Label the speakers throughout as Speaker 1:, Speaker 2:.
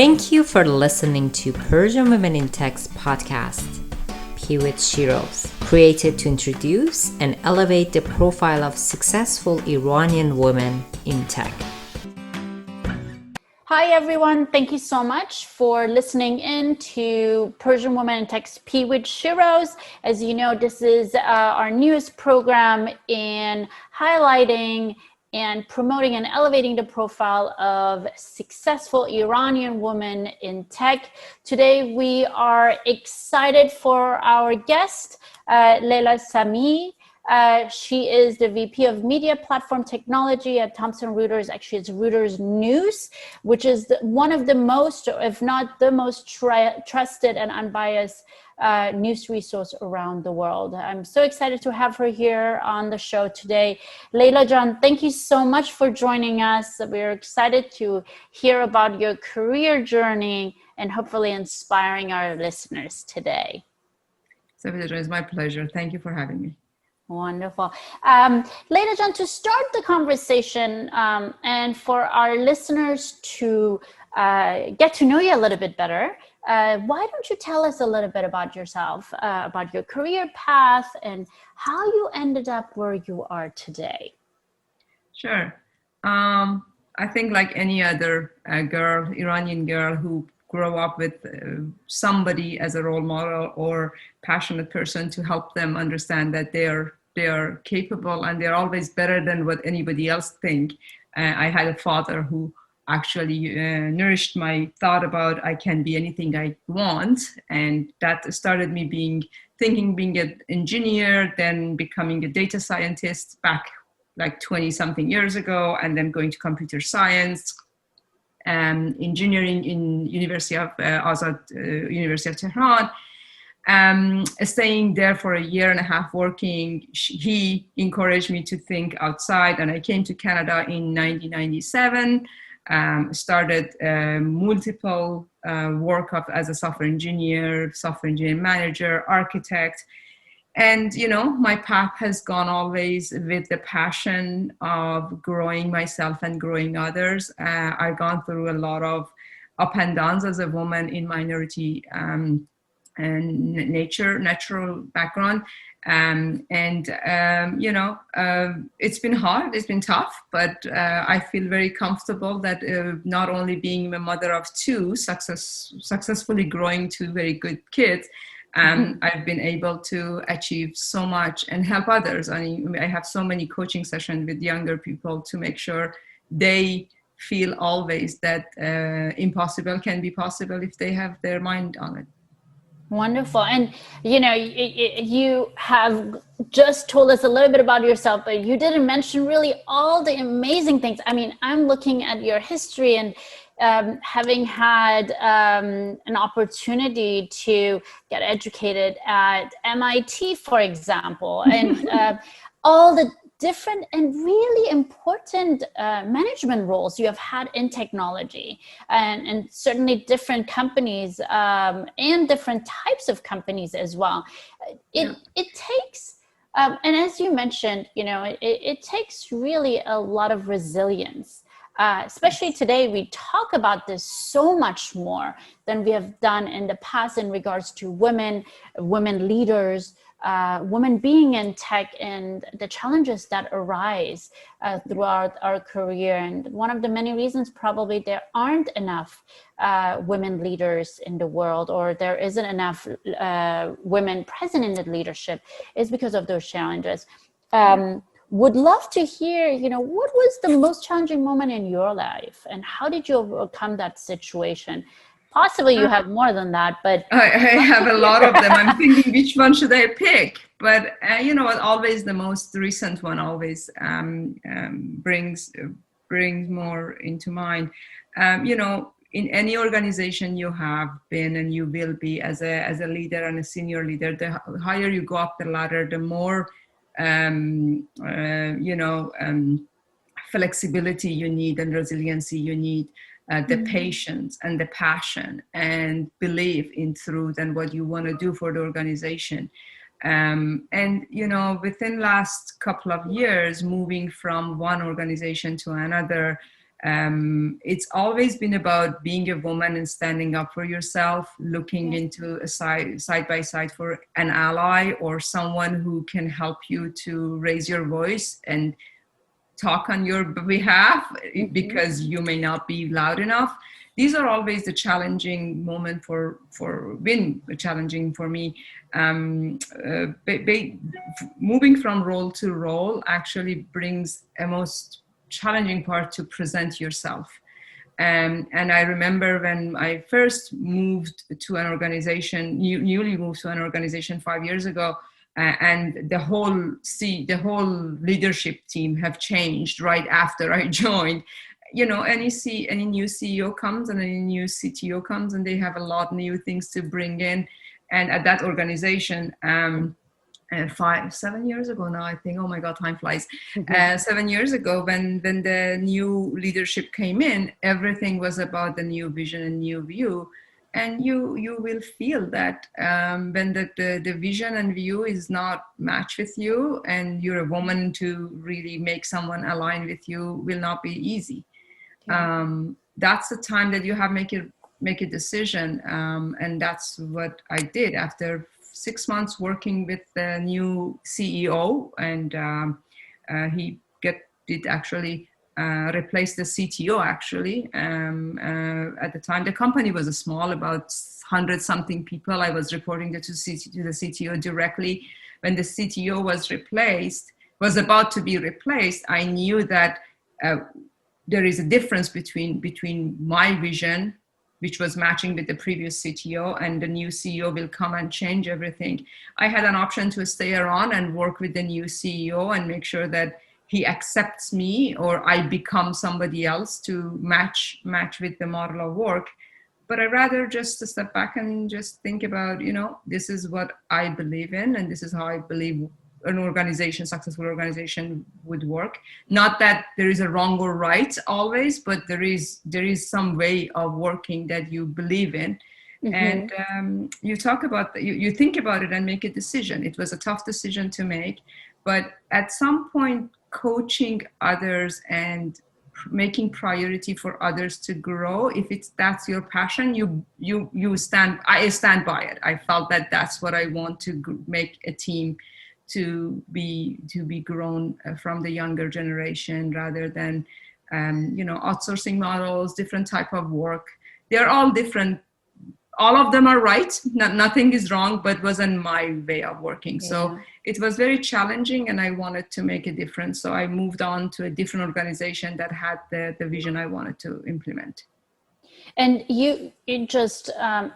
Speaker 1: Thank you for listening to Persian Women in Tech's podcast, Pivot Shiros, created to introduce and elevate the profile of successful Iranian women in tech.
Speaker 2: Hi, everyone. Thank you so much for listening in to Persian Women in Tech's Pivot Shiros. As you know, this is our newest program in highlighting and promoting and elevating the profile of successful Iranian women in tech. Today, we are excited for our guest, Leyla Samiee. She is the VP of Media Platform Technology at Thomson Reuters. Actually, it's Reuters News, which is one of the most, if not the most trusted and unbiased news resource around the world. I'm so excited to have her here on the show today. Leyla Jan, thank you so much for joining us. We're excited to hear about your career journey and hopefully inspiring our listeners today.
Speaker 3: It's my pleasure. Thank you for having me.
Speaker 2: Wonderful. Leyla Jan, to start the conversation and for our listeners to get to know you a little bit better, why don't you tell us a little bit about yourself, about your career path and how you ended up where you are today?
Speaker 3: Sure. I think like any other Iranian girl who grow up with somebody as a role model or passionate person to help them understand that they are capable and they're always better than what anybody else think. I had a father who actually nourished my thought about I can be anything I want, and that started me being an engineer, then becoming a data scientist back like 20 something years ago, and then going to computer science, engineering in University of Azad, University of Tehran. Staying there for a year and a half working, he encouraged me to think outside, and I came to Canada in 1997. Started multiple work as a software engineer manager, architect. And, you know, my path has gone always with the passion of growing myself and growing others. I've gone through a lot of up and downs as a woman in minority and natural background. It's been hard, it's been tough, but I feel very comfortable that not only being a mother of two, successfully growing two very good kids, I've been able to achieve so much and help others. I have so many coaching sessions with younger people to make sure they feel always that impossible can be possible if they have their mind on it.
Speaker 2: Wonderful. And, you know, you have just told us a little bit about yourself, but you didn't mention really all the amazing things. I mean, I'm looking at your history and having had an opportunity to get educated at MIT, for example, and all the different and really important management roles you have had in technology, and certainly different companies and different types of companies as well. It takes, and as you mentioned, you know, it takes really a lot of resilience. Especially today, we talk about this so much more than we have done in the past in regards to women leaders, women being in tech, and the challenges that arise throughout our career. And one of the many reasons probably there aren't enough women leaders in the world, or there isn't enough women present in the leadership, is because of those challenges. Would love to hear, you know, what was the most challenging moment in your life and how did you overcome that situation? Possibly you have more than that, but
Speaker 3: I have a lot of them. I'm thinking which one should I pick? But you know what? Always the most recent one always brings more into mind. You know, in any organization you have been and you will be as a leader and a senior leader, the higher you go up the ladder, the more flexibility you need and resiliency you need. The patience and the passion and belief in truth and what you want to do for the organization. And, you know, within last couple of years, moving from one organization to another, It's always been about being a woman and standing up for yourself, looking into a side by side for an ally or someone who can help you to raise your voice and talk on your behalf because you may not be loud enough. These are always the challenging moment been challenging for me. Moving from role to role actually brings a most challenging part to present yourself. And I remember when I first moved to an organization, newly moved to an organization 5 years ago, and the whole leadership team have changed right after I joined. You know, any new CEO comes and any new CTO comes, and they have a lot of new things to bring in. And at that organization, 7 years ago now, I think, oh my God, time flies. 7 years ago, when the new leadership came in, everything was about the new vision and new view. And you will feel that when the vision and view is not matched with you, and you're a woman, to really make someone align with you will not be easy. That's the time that you have make a decision, and that's what I did after 6 months working with the new CEO, and he did actually replace the CTO actually. At the time, the company was small, about 100 something people. I was reporting to the CTO directly. When the CTO was about to be replaced, I knew that there is a difference between my vision, which was matching with the previous CTO, and the new CEO will come and change everything. I had an option to stay around and work with the new CEO and make sure that he accepts me or I become somebody else to match with the model of work. But I'd rather just step back and just think about, this is what I believe in, and this is how I believe an successful organization would work. Not that there is a wrong or right always, but there is some way of working that you believe in. And you talk about, you think about it and make a decision. It was a tough decision to make, but at some point, coaching others and making priority for others to grow, if that's your passion, I stand by it. I felt that that's what I want to make a team to be grown from the younger generation, rather than outsourcing models, different type of work. They're all different. All of them are right. Nothing is wrong, but wasn't my way of working. Yeah. So it was very challenging, and I wanted to make a difference. So I moved on to a different organization that had the vision I wanted to implement.
Speaker 2: And you just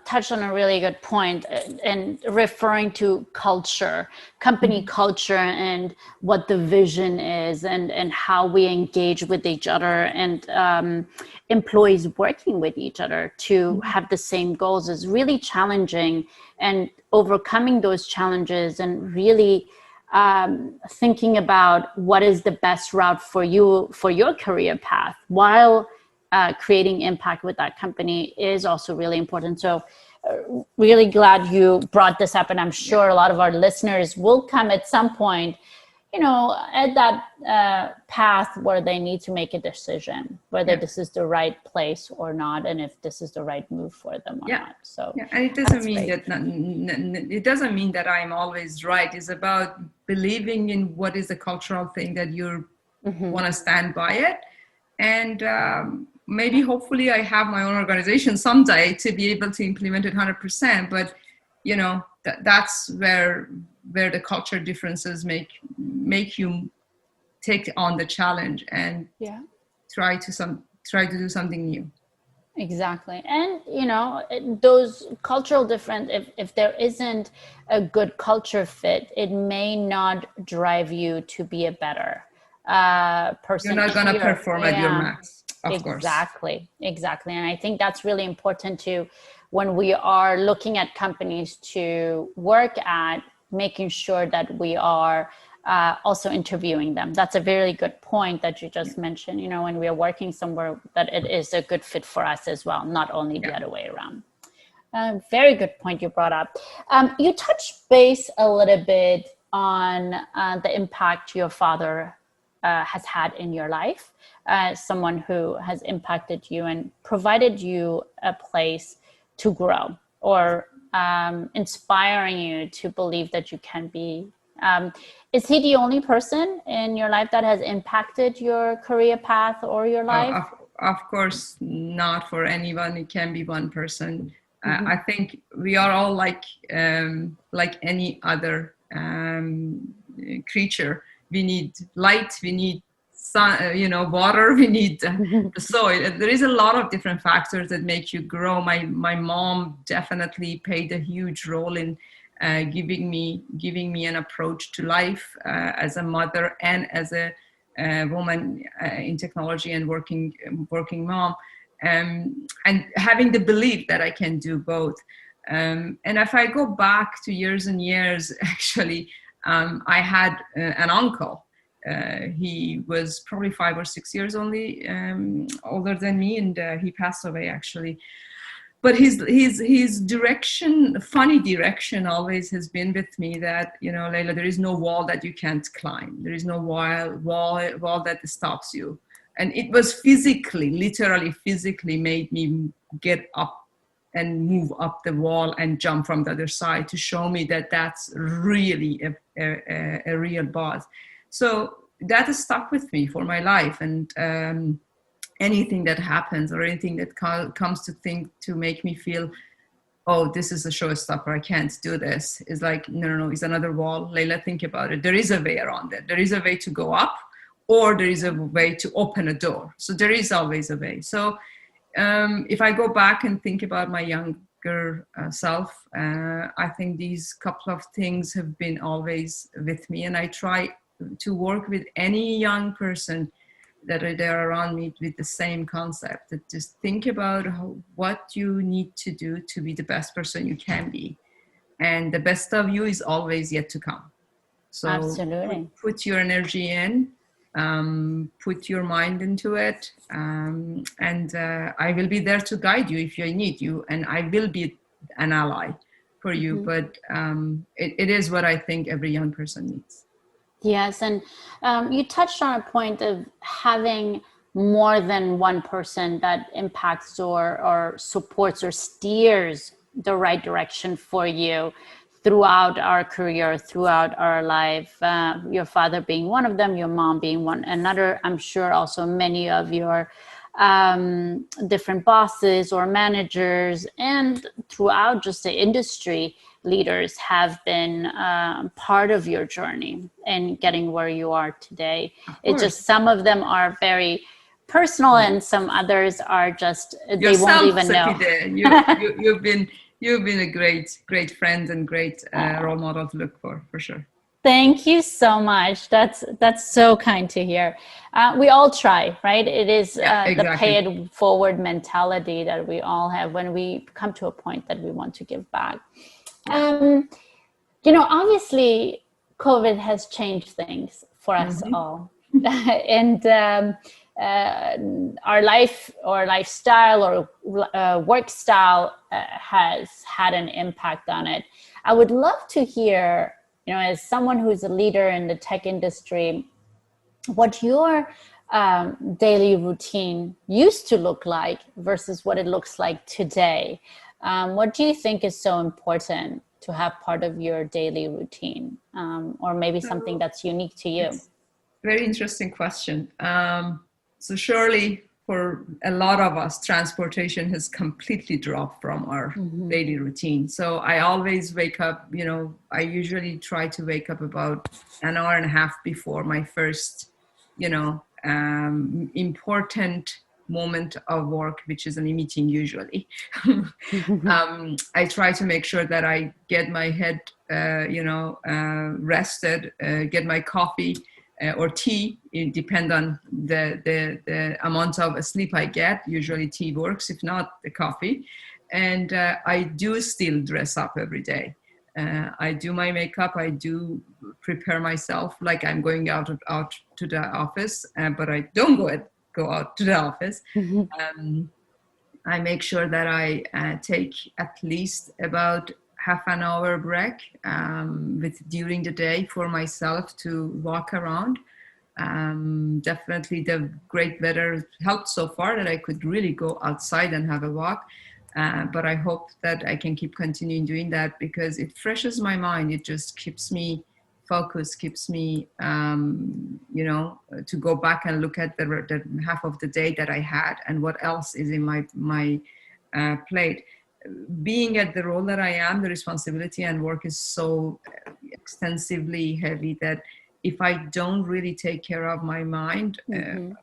Speaker 2: touched on a really good point, and referring to culture, company culture, and what the vision is, and how we engage with each other, and employees working with each other to have the same goals is really challenging. And overcoming those challenges and really thinking about what is the best route for you, for your career path, while creating impact with that company is also really important. So really glad you brought this up. And I'm sure a lot of our listeners will come at some point, at that path where they need to make a decision, whether this is the right place or not, and if this is the right move for them or not. So
Speaker 3: and it doesn't mean it doesn't mean that I'm always right. It's about believing in what is the cultural thing that you want to stand by it. And maybe hopefully I have my own organization someday to be able to implement it 100%. But that's where the culture differences make you take on the challenge and try to do something new.
Speaker 2: Exactly. And those cultural difference, if there isn't a good culture fit, it may not drive you to be a better person.
Speaker 3: You're not going to perform at your max. Of course.
Speaker 2: Exactly. And I think that's really important too, when we are looking at companies to work at, making sure that we are also interviewing them. That's a very good point that you just mentioned, when we are working somewhere, that it is a good fit for us as well, not only the other way around. Very good point you brought up. You touched base a little bit on the impact your father has had in your life. someone who has impacted you and provided you a place to grow, or inspiring you to believe that you can be. Is he the only person in your life that has impacted your career path or your life?
Speaker 3: Of course, not for anyone. It can be one person. I think we are all like any other creature. We need light. We need sun, water. We need the soil. There is a lot of different factors that make you grow. My mom definitely played a huge role in giving me an approach to life as a mother and as a woman in technology and working mom, and having the belief that I can do both. And if I go back to years and years, actually, I had an uncle. He was probably 5 or 6 years only older than me, and he passed away actually. But his direction, funny direction, always has been with me. That, Leyla, there is no wall that you can't climb. There is no wall that stops you. And it was literally physically made me get up and move up the wall and jump from the other side to show me that that's really a real boss. So that has stuck with me for my life. And anything that happens or anything that comes to make me feel, oh, this is a showstopper, I can't do this, is like, no, it's another wall. Leyla, think about it. There is a way around it. There is a way to go up, or there is a way to open a door. So there is always a way. So if I go back and think about my younger self, I think these couple of things have been always with me. And I try to work with any young person that are there around me with the same concept, that just think about what you need to do to be the best person you can be. And the best of you is always yet to come. So
Speaker 2: absolutely,
Speaker 3: put your energy in, put your mind into it, and I will be there to guide you if I need you, and I will be an ally for you. But it is what I think every young person needs.
Speaker 2: Yes, and you touched on a point of having more than one person that impacts or supports or steers the right direction for you throughout our career, throughout our life. Your father being one of them, your mom being another. I'm sure also many of your different bosses or managers, and throughout just the industry, leaders have been part of your journey and getting where you are today. It's just some of them are very personal, and some others are just they won't even know.
Speaker 3: You've been a great friend and great role model to look for sure.
Speaker 2: Thank you so much. That's so kind to hear. We all try, right? It is exactly. The pay it forward mentality that we all have when we come to a point that we want to give back. Obviously, COVID has changed things for us all. And our life or lifestyle or work style has had an impact on it. I would love to hear, as someone who's a leader in the tech industry, what your daily routine used to look like versus what it looks like today. What do you think is so important to have part of your daily routine, or maybe something that's unique to you?
Speaker 3: Very interesting question. So surely for a lot of us, transportation has completely dropped from our daily routine. So I always wake up, I usually try to wake up about an hour and a half before my first, important moment of work, which is a meeting usually. I try to make sure that I get my head, rested, get my coffee or tea. It depends on the amount of sleep I get. Usually tea works, if not the coffee. And I do still dress up every day. I do my makeup. I do prepare myself like I'm going out to the office, but I don't go out to the office. I make sure that I take at least about half an hour break during the day for myself to walk around. Definitely the great weather helped so far that I could really go outside and have a walk. But I hope that I can keep continuing doing that because it freshes my mind. It just keeps me focused, keeps me, to go back and look at the half of the day that I had and what else is in my plate. Being at the role that I am, the responsibility and work is so extensively heavy that if I don't really take care of my mind,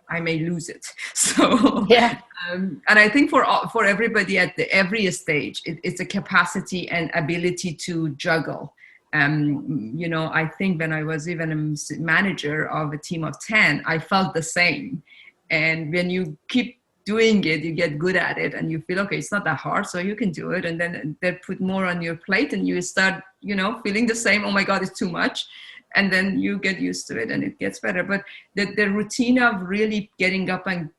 Speaker 3: I may lose it. So,
Speaker 2: Yeah.
Speaker 3: and I think for everybody at every stage, it's a capacity and ability to juggle. I think when I was even a manager of a team of 10, I felt the same. And when you keep doing it, you get good at it and you feel, okay, it's not that hard, so you can do it. And then they put more on your plate and you start, feeling the same, oh my God, it's too much. And then you get used to it and it gets better. But the routine of really getting up and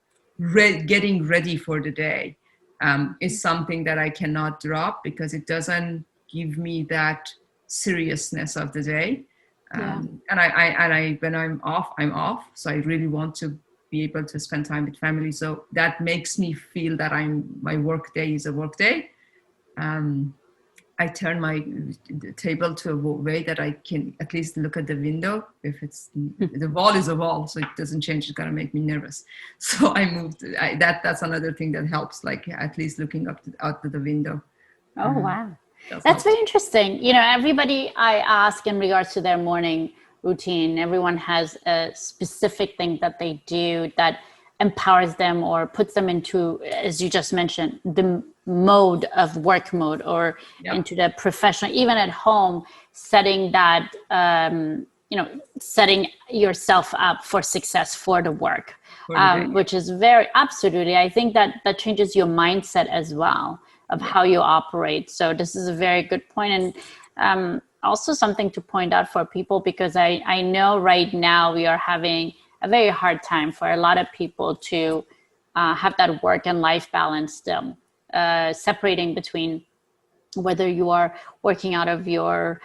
Speaker 3: getting ready for the day is something that I cannot drop because it doesn't give me that seriousness of the day. And I when I'm off, I'm off. So I really want to be able to spend time with family. So that makes me feel that my work day is a work day. I turn my table to a way that I can at least look at the window. If it's the wall is a wall, so it doesn't change. It's gonna make me nervous. So I moved. That's another thing that helps. Like at least looking out to the window.
Speaker 2: Oh wow, that's very interesting. Everybody I ask in regards to their morning routine, everyone has a specific thing that they do that empowers them or puts them into, as you just mentioned, the work mode or into the professional, even at home, setting that, setting yourself up for success for the work, which is absolutely, I think that changes your mindset as well of how you operate. So this is a very good point. And also something to point out for people, because I know right now we are having a very hard time for a lot of people to have that work and life balance still, separating between whether you are working out of your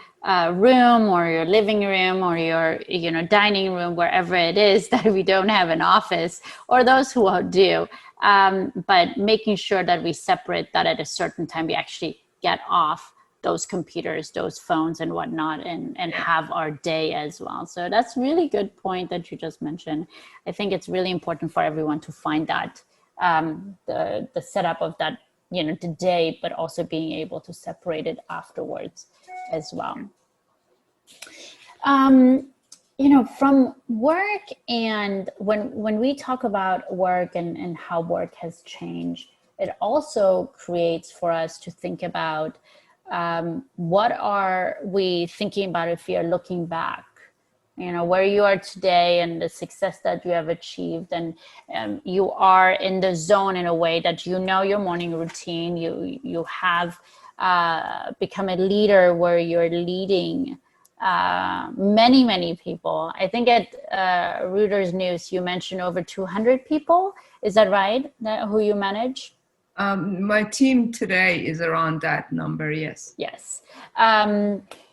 Speaker 2: room or your living room or your dining room, wherever it is that we don't have an office, or those who do, but making sure that we separate that at a certain time, we actually get off those computers, those phones and whatnot, and have our day as well. So that's really good point that you just mentioned. I think it's really important for everyone to find that the setup of that, the day, but also being able to separate it afterwards as well. From work, and when we talk about work and how work has changed, it also creates for us to think about what are we thinking about if you're looking back, where you are today and the success that you have achieved, and you are in the zone in a way that your morning routine, you have become a leader where you're leading many people. I think at Reuters News you mentioned over 200 people. Is that right? Who you manage?
Speaker 3: My team today is around that number. Yes.
Speaker 2: Yes.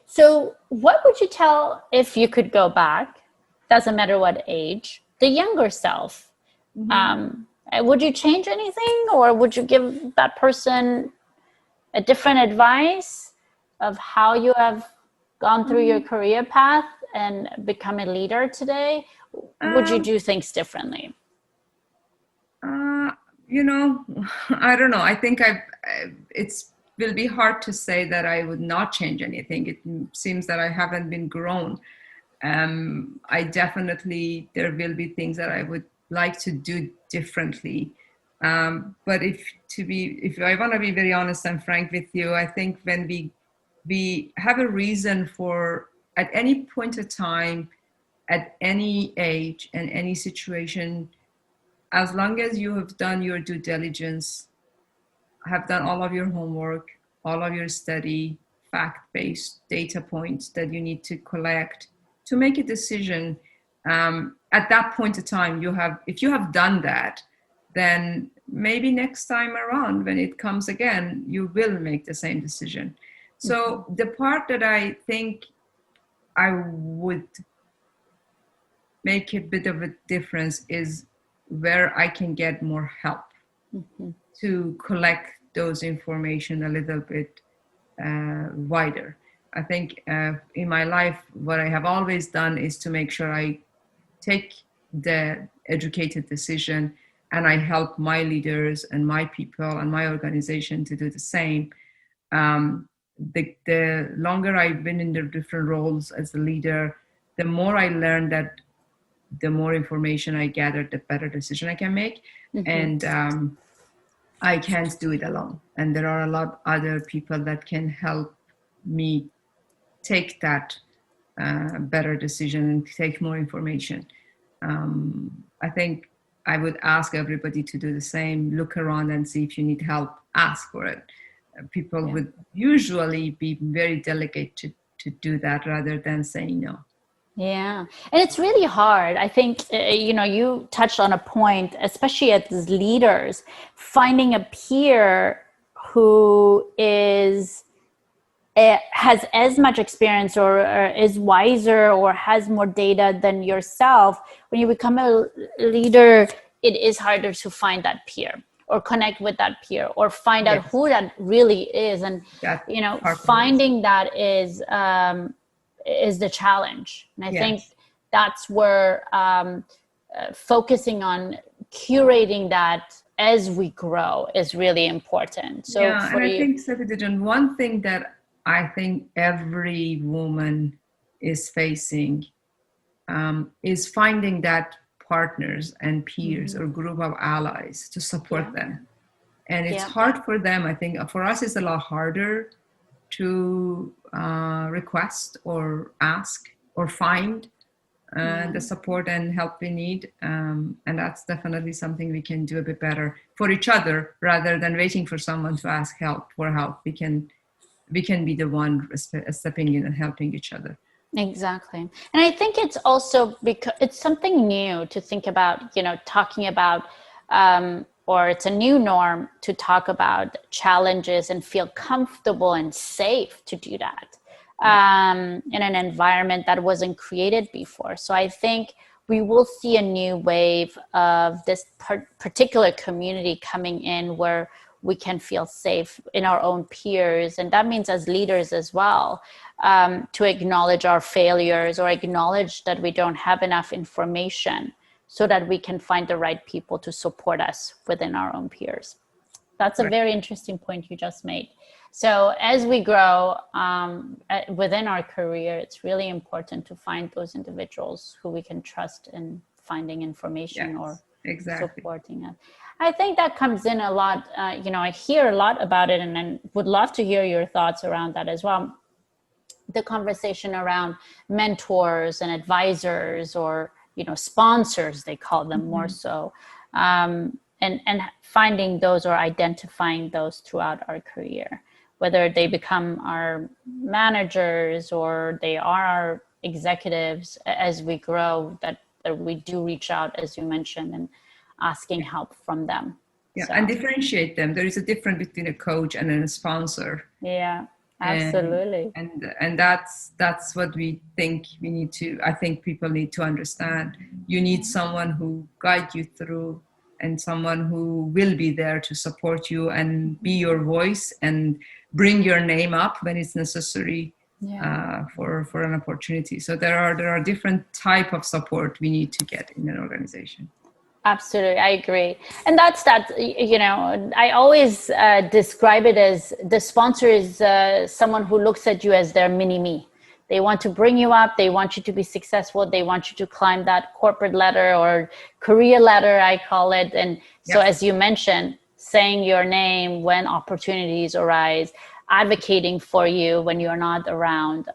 Speaker 2: So what would you tell, if you could go back, doesn't matter what age, the younger self? Would you change anything, or would you give that person a different advice of how you have gone through your career path and become a leader today? Would you do things differently?
Speaker 3: I don't know. I think it's will be hard to say that I would not change anything. It seems that I haven't been grown. I definitely, there will be things that I would like to do differently. But if I want to be very honest and frank with you, I think when we have a reason for, at any point of time, at any age and any situation, as long as you have done your due diligence, have done all of your homework, all of your study, fact-based data points that you need to collect to make a decision, at that point of time, if you have done that, then maybe next time around when it comes again, you will make the same decision. So the part that I think I would make a bit of a difference is where I can get more help to collect those information a little bit wider. I think in my life, what I have always done is to make sure I take the educated decision and I help my leaders and my people and my organization to do the same. The longer I've been in the different roles as a leader, the more I learn that the more information I gather, the better decision I can make. And I can't do it alone. And there are a lot other people that can help me take that better decision and take more information. I think I would ask everybody to do the same. Look around and see if you need help. Ask for it. People would usually be very delicate to do that rather than saying no.
Speaker 2: Yeah. And it's really hard. I think, you touched on a point, especially as leaders, finding a peer who has as much experience or is wiser or has more data than yourself. When you become a leader, it is harder to find that peer or connect with that peer or find out who that really is. And, finding that is the challenge. And I think that's where focusing on curating that as we grow is really important. So
Speaker 3: and I think, Safidajan, one thing that I think every woman is facing is finding that partners and peers or group of allies to support them. And it's hard for them. I think for us, it's a lot harder to request or ask or find the support and help we need. And that's definitely something we can do a bit better for each other rather than waiting for someone to ask for help. We can be the one stepping in and helping each other.
Speaker 2: Exactly. And I think it's also because it's something new to think about, talking about, or it's a new norm to talk about challenges and feel comfortable and safe to do that in an environment that wasn't created before. So I think we will see a new wave of this particular community coming in where we can feel safe in our own peers. And that means as leaders as well, to acknowledge our failures or acknowledge that we don't have enough information so that we can find the right people to support us within our own peers. That's a very interesting point you just made. So as we grow within our career, it's really important to find those individuals who we can trust in finding information or supporting us. I think that comes in a lot. I hear a lot about it and would love to hear your thoughts around that as well. The conversation around mentors and advisors or, sponsors, they call them more so, and finding those or identifying those throughout our career, whether they become our managers or they are our executives as we grow, that we do reach out, as you mentioned, and asking help from them.
Speaker 3: And differentiate them. There is a difference between a coach and a sponsor.
Speaker 2: Absolutely.
Speaker 3: And that's what we think we need to, I think people need to understand. You need someone who guides you through and someone who will be there to support you and be your voice and bring your name up when it's necessary for an opportunity. So there are different type of support we need to get in an organization.
Speaker 2: Absolutely. I agree. And that's that, I always describe it as the sponsor is someone who looks at you as their mini me. They want to bring you up. They want you to be successful. They want you to climb that corporate ladder or career ladder, I call it. And so as you mentioned, saying your name when opportunities arise, advocating for you when you're not around.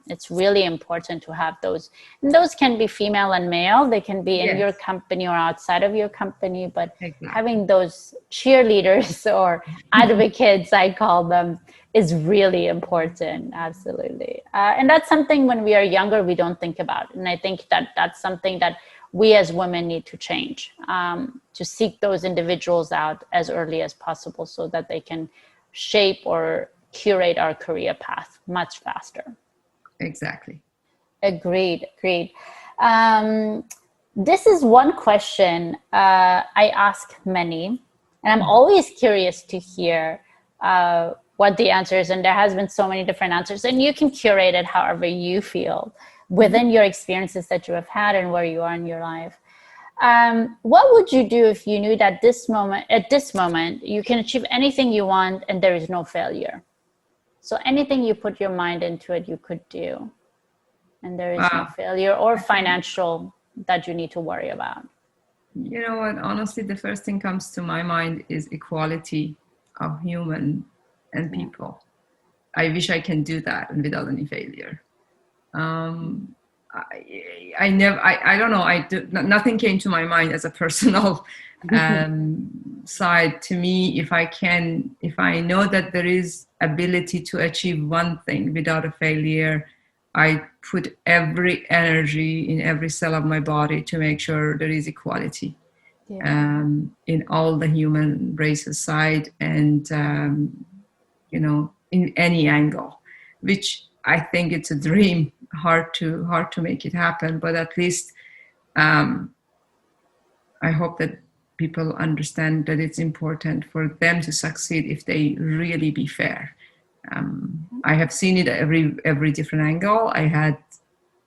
Speaker 2: It's really important to have those. And those can be female and male. They can be in your company or outside of your company, but having those cheerleaders or advocates, I call them, is really important. Absolutely. And that's something when we are younger, we don't think about. And I think that's something that we as women need to change, to seek those individuals out as early as possible so that they can shape or curate our career path much faster.
Speaker 3: Exactly.
Speaker 2: Agreed. This is one question I ask many, and I'm always curious to hear what the answer is. And there has been so many different answers, and you can curate it however you feel within your experiences that you have had and where you are in your life. What would you do if you knew that at this moment, you can achieve anything you want and there is no failure? So anything you put your mind into it, you could do, and there is no failure or financial that you need to worry about.
Speaker 3: You know what? Honestly, the first thing comes to my mind is equality of human and people. I wish I can do that and without any failure. I don't know. Nothing came to my mind as a personal side. To me, if I know that there is ability to achieve one thing without a failure, I put every energy in every cell of my body to make sure there is equality in all the human races side, and in any angle, which I think it's a dream, hard to make it happen. But at least I hope that people understand that it's important for them to succeed if they really be fair. I have seen it every different angle. I had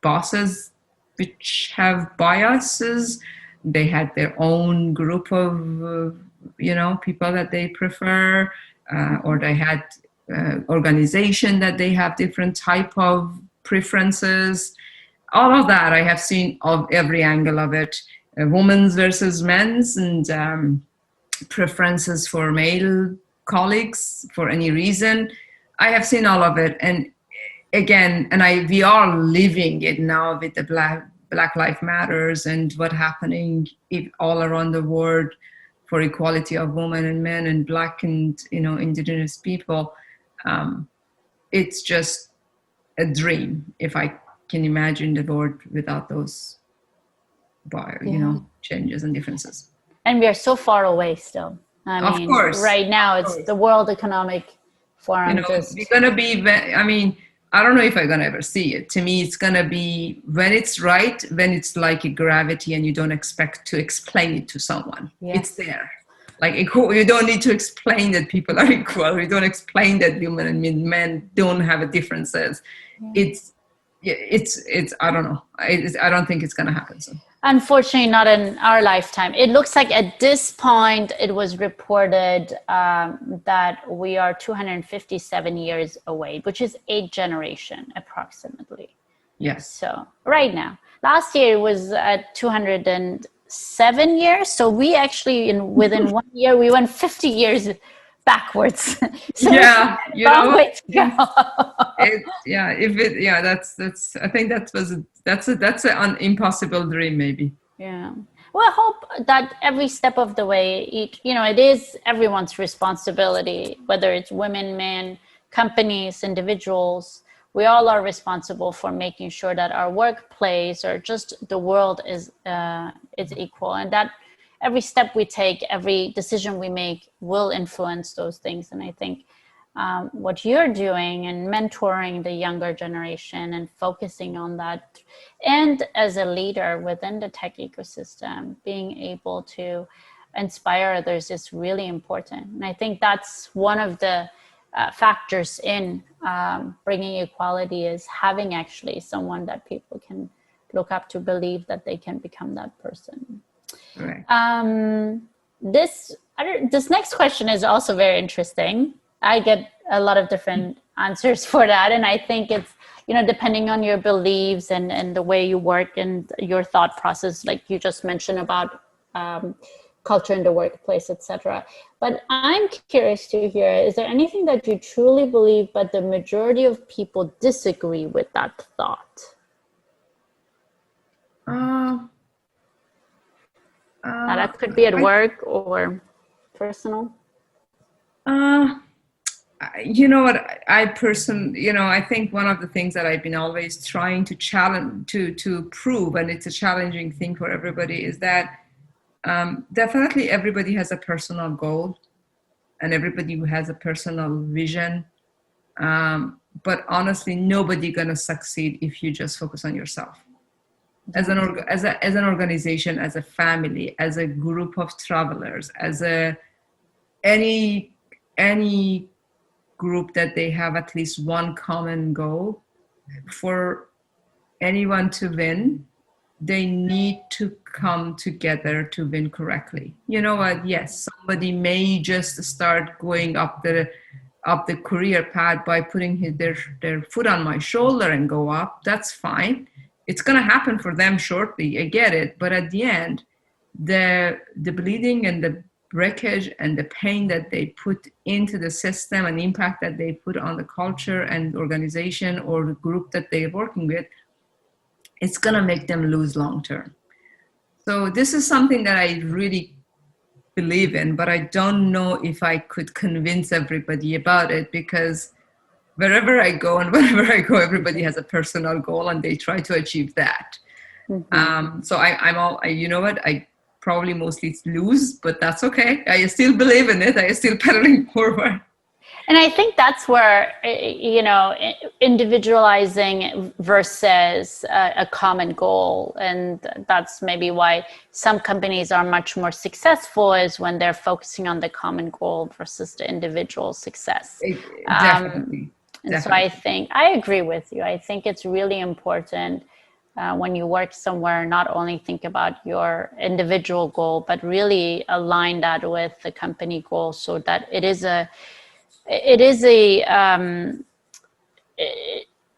Speaker 3: bosses which have biases. They had their own group of people that they prefer, or they had organization that they have different type of preferences. All of that I have seen of every angle of it. Women's versus men's, and preferences for male colleagues for any reason. I have seen all of it, and again, we are living it now with the Black Lives Matters and what's happening all around the world for equality of women and men and Black and indigenous people. It's just a dream if I can imagine the world without those changes and differences.
Speaker 2: And we are so far away still.
Speaker 3: Of course.
Speaker 2: Right now it's the World Economic Forum.
Speaker 3: We're gonna be. I don't know if I'm gonna ever see it. To me, it's gonna be when it's right, when it's like a gravity, and you don't expect to explain it to someone. Yes. It's there. Like you don't need to explain that people are equal. You don't explain that women and men don't have differences. Yeah. It's. I don't know. I don't think it's gonna happen soon.
Speaker 2: Unfortunately, not in our lifetime. It looks like at this point, it was reported that we are 257 years away, which is 8 generations approximately.
Speaker 3: Yes.
Speaker 2: So right now, last year it was at 207 years. So we actually, within 1 year, we went 50 years backwards. So
Speaker 3: yeah,
Speaker 2: long way to go.
Speaker 3: That's. I think that's an impossible dream, maybe.
Speaker 2: Yeah. Well, I hope that every step of the way, it is everyone's responsibility, whether it's women, men, companies, individuals. We all are responsible for making sure that our workplace or just the world is equal, and that every step we take, every decision we make will influence those things. And I think what you're doing and mentoring the younger generation and focusing on that, and as a leader within the tech ecosystem, being able to inspire others is really important. And I think that's one of the factors in bringing equality, is having actually someone that people can look up to, believe that they can become that person.
Speaker 3: Right.
Speaker 2: This next question is also very interesting. I get a lot of different answers for that, and I think it's depending on your beliefs and the way you work and your thought process, like you just mentioned about culture in the workplace, etc. But I'm curious to hear: is there anything that you truly believe, but the majority of people disagree with that thought? That could be at work or personal.
Speaker 3: You know what? I think one of the things that I've been always trying to challenge, to prove, and it's a challenging thing for everybody, is that definitely everybody has a personal goal, and everybody has a personal vision. But honestly, nobody gonna succeed if you just focus on yourself. as an organization, as a family, as a group of travelers, as any group that they have at least one common goal. For anyone to win, they need to come together to win correctly. You know what? Yes, somebody may just start going up the career path by putting their foot on my shoulder and go up. That's fine. It's going to happen for them shortly. I get it. But at the end, the bleeding and the breakage and the pain that they put into the system and impact that they put on the culture and organization or the group that they're working with, it's going to make them lose long term. So this is something that I really believe in, but I don't know if I could convince everybody about it, because wherever I go and wherever I go, everybody has a personal goal and they try to achieve that. So you know what, I probably mostly lose, but that's okay. I still believe in it. I still pedaling forward.
Speaker 2: And I think that's where, individualizing versus a common goal. And that's maybe why some companies are much more successful, is when they're focusing on the common goal versus the individual success.
Speaker 3: Definitely.
Speaker 2: So I think I agree with you. I think it's really important when you work somewhere, not only think about your individual goal, but really align that with the company goal, so that it is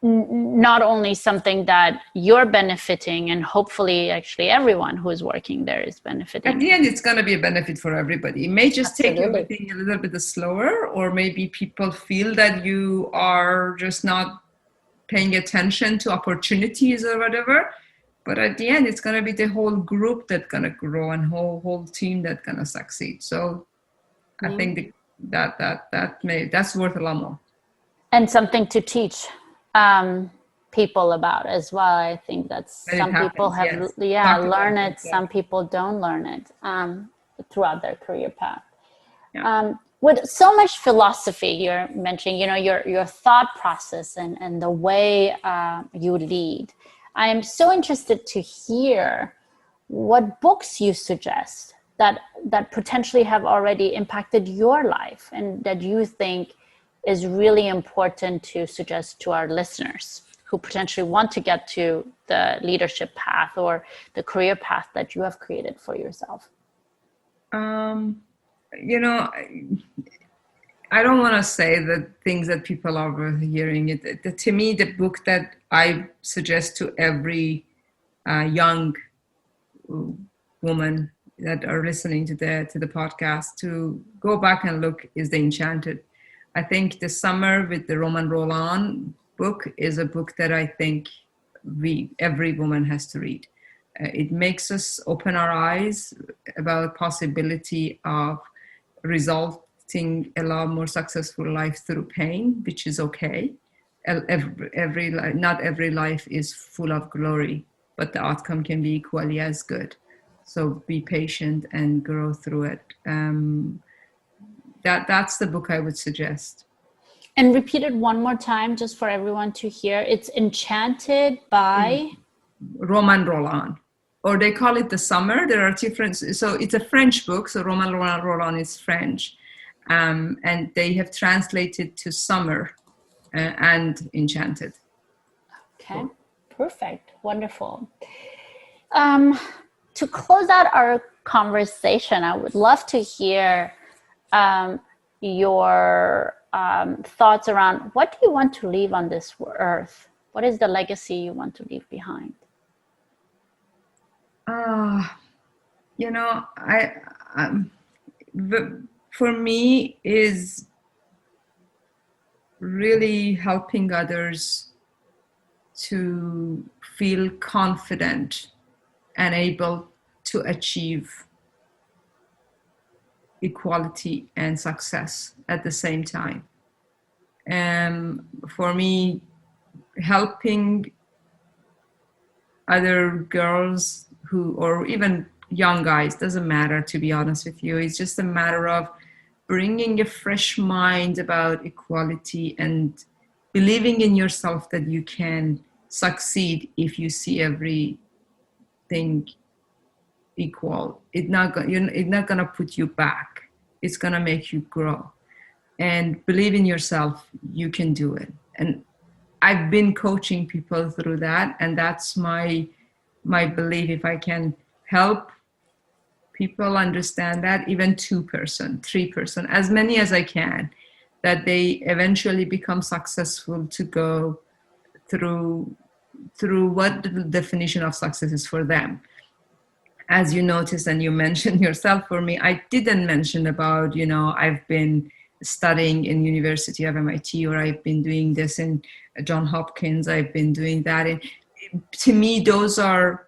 Speaker 2: not only something that you're benefiting, and hopefully actually everyone who is working there is benefiting.
Speaker 3: At the end, it's going to be a benefit for everybody. It may just take everything a little bit slower, or maybe people feel that you are just not paying attention to opportunities or whatever. But at the end, it's going to be the whole group that's going to grow and whole team that's going to succeed. So I think that's worth a lot more.
Speaker 2: And something to teach people about as well. I think that's some people have learn it. Some people don't learn it throughout their career path. With so much philosophy you're mentioning, your thought process and the way you lead, I am so interested to hear what books you suggest that potentially have already impacted your life and that you think is really important to suggest to our listeners who potentially want to get to the leadership path or the career path that you have created for yourself.
Speaker 3: I don't want to say the things that people are overhearing. To me, the book that I suggest to every young woman that are listening to the podcast to go back and look is The Enchanted. I think The Summer with the Roman Roland book is a book that I think every woman has to read. It makes us open our eyes about possibility of resulting a lot more successful life through pain, which is okay. Not every life is full of glory, but the outcome can be equally as good. So be patient and grow through it. That's the book I would suggest.
Speaker 2: And repeat it one more time, just for everyone to hear. It's Enchanted by
Speaker 3: Roman Roland, or they call it The Summer. There are different. So it's a French book. So Roman Roland is French, and they have translated to Summer and Enchanted.
Speaker 2: Okay, perfect, wonderful. To close out our conversation, I would love to hear your thoughts around what do you want to leave on this earth? What is the legacy you want to leave behind?
Speaker 3: For me is really helping others to feel confident and able to achieve equality and success at the same time. For me, helping other girls or even young guys, doesn't matter, to be honest with you. It's just a matter of bringing a fresh mind about equality and believing in yourself that you can succeed if you see every everything equal. It's not gonna put you back. It's gonna make you grow. And believe in yourself. You can do it. And I've been coaching people through that, and that's my belief. If I can help people understand that, even 2-person, 3-person, as many as I can, that they eventually become successful, to go through what the definition of success is for them. As you noticed and you mentioned yourself, for me, I didn't mention about, I've been studying in University of MIT, or I've been doing this in Johns Hopkins, I've been doing that. And to me, those are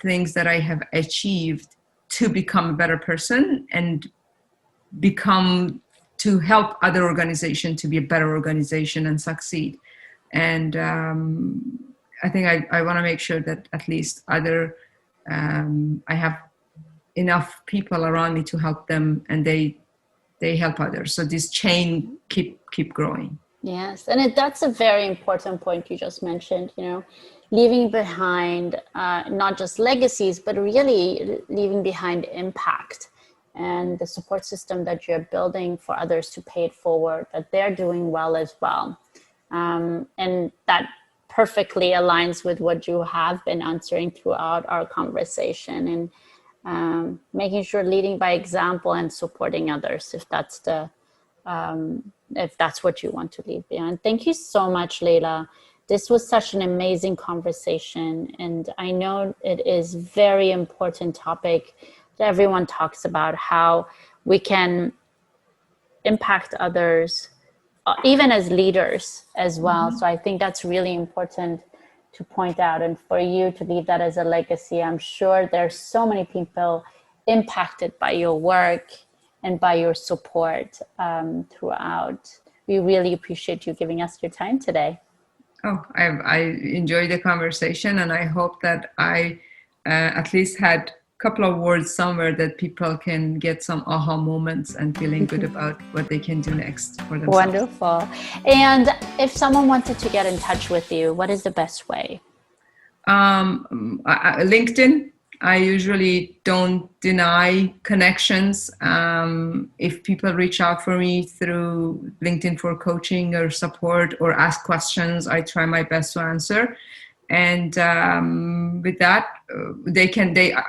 Speaker 3: things that I have achieved to become a better person and to help other organizations to be a better organization and succeed. And I think I want to make sure that at least I have enough people around me to help them, and they help others. So this chain keep growing.
Speaker 2: Yes, and that's a very important point you just mentioned, leaving behind not just legacies, but really leaving behind impact and the support system that you're building for others to pay it forward, that they're doing well as well. And that perfectly aligns with what you have been answering throughout our conversation, and making sure leading by example and supporting others, if that's what you want to leave behind. Thank you so much, Leyla. This was such an amazing conversation, and I know it is very important topic that everyone talks about, how we can impact others, even as leaders as well. So I think that's really important to point out, and for you to leave that as a legacy. I'm sure there's so many people impacted by your work and by your support throughout. We really appreciate you giving us your time today.
Speaker 3: Oh, I enjoyed the conversation, and I hope that I at least had a couple of words somewhere that people can get some aha moments and feeling good about what they can do next for themselves.
Speaker 2: Wonderful. And if someone wanted to get in touch with you, what is the best way?
Speaker 3: LinkedIn. I usually don't deny connections. If people reach out for me through LinkedIn for coaching or support or ask questions, I try my best to answer. And with that,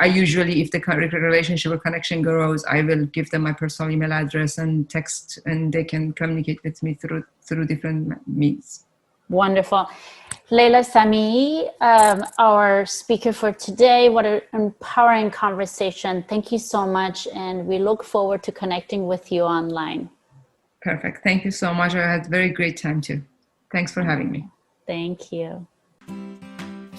Speaker 3: I usually, if the relationship or connection grows, I will give them my personal email address and text, and they can communicate with me through different means.
Speaker 2: Wonderful. Leyla Samiee, our speaker for today. What an empowering conversation. Thank you so much. And we look forward to connecting with you online.
Speaker 3: Perfect. Thank you so much. I had a very great time too. Thanks for having me.
Speaker 2: Thank you.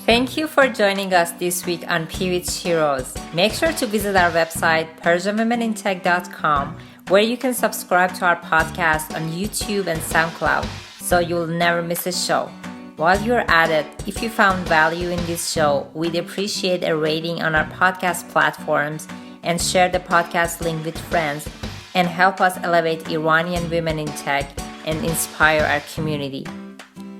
Speaker 1: Thank you for joining us this week on Pivot Heroes. Make sure to visit our website, PersianWomenInTech.com, where you can subscribe to our podcast on YouTube and SoundCloud, so you'll never miss a show. While you're at it, if you found value in this show, we'd appreciate a rating on our podcast platforms, and share the podcast link with friends, and help us elevate Iranian women in tech and inspire our community.